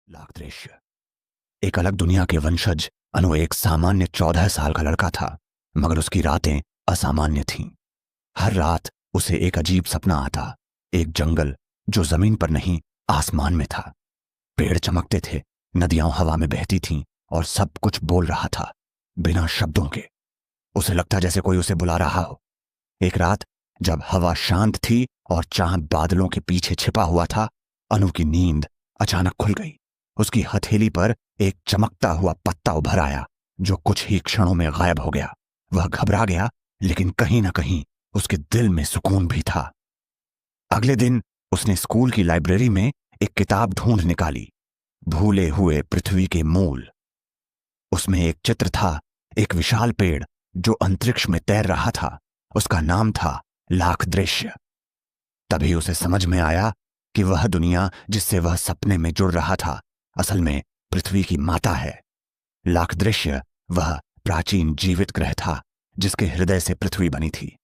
लाख दृश्य। एक अलग दुनिया के वंशज अनु एक सामान्य 14 साल का लड़का था, मगर उसकी रातें असामान्य थीं। हर रात उसे एक अजीब सपना आता। एक जंगल जो जमीन पर नहीं आसमान में था। पेड़ चमकते थे, नदियां हवा में बहती थीं और सब कुछ बोल रहा था बिना शब्दों के। उसे लगता जैसे कोई उसे बुला रहा हो। एक रात जब हवा शांत थी और चांद बादलों के पीछे छिपा हुआ था, अनु की नींद अचानक खुल गई। उसकी हथेली पर एक चमकता हुआ पत्ता उभर आया जो कुछ ही क्षणों में गायब हो गया। वह घबरा गया, लेकिन कहीं ना कहीं उसके दिल में सुकून भी था। अगले दिन उसने स्कूल की लाइब्रेरी में एक किताब ढूंढ निकाली, भूले हुए पृथ्वी के मूल। उसमें एक चित्र था, एक विशाल पेड़ जो अंतरिक्ष में तैर रहा था। उसका नाम था लाख दृश्य। तभी उसे समझ में आया कि वह दुनिया जिससे वह सपने में जुड़ रहा था, असल में पृथ्वी की माता है। लाख दृश्य वह प्राचीन जीवित ग्रह था जिसके हृदय से पृथ्वी बनी थी।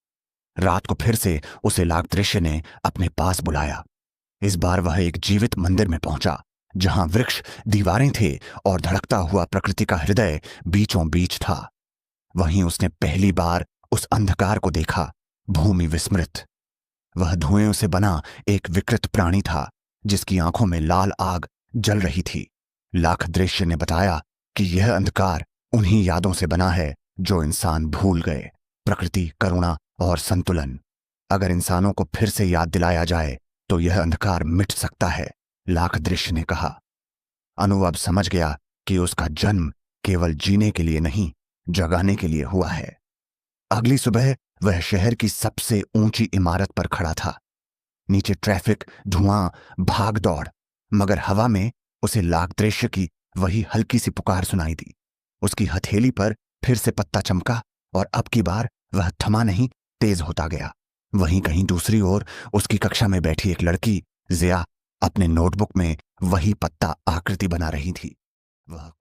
रात को फिर से उसे लाख दृश्य ने अपने पास बुलाया। इस बार वह एक जीवित मंदिर में पहुंचा जहां वृक्ष, दीवारें थे और धड़कता हुआ प्रकृति का हृदय बीचों बीच था। वहीं उसने पहली बार उस अंधकार को देखा, भूमि विस्मृत। वह धुएं से बना एक विकृत प्राणी था जिसकी आंखों में लाल आग जल रही थी। लाख दृश्य ने बताया कि यह अंधकार उन्हीं यादों से बना है जो इंसान भूल गए, प्रकृति, करुणा और संतुलन। अगर इंसानों को फिर से याद दिलाया जाए तो यह अंधकार मिट सकता है, लाख दृश्य ने कहा। अनु अब समझ गया कि उसका जन्म केवल जीने के लिए नहीं, जगाने के लिए हुआ है। अगली सुबह वह शहर की सबसे ऊंची इमारत पर खड़ा था। नीचे ट्रैफिक, धुआं, भाग दौड़, मगर हवा में उसे लाख दृश्य की वही हल्की सी पुकार सुनाई दी। उसकी हथेली पर फिर से पत्ता चमका और अब की बार वह थमा नहीं, तेज होता गया। वहीं कहीं दूसरी ओर उसकी कक्षा में बैठी एक लड़की, जिया, अपने नोटबुक में वही पत्ता आकृति बना रही थी। वह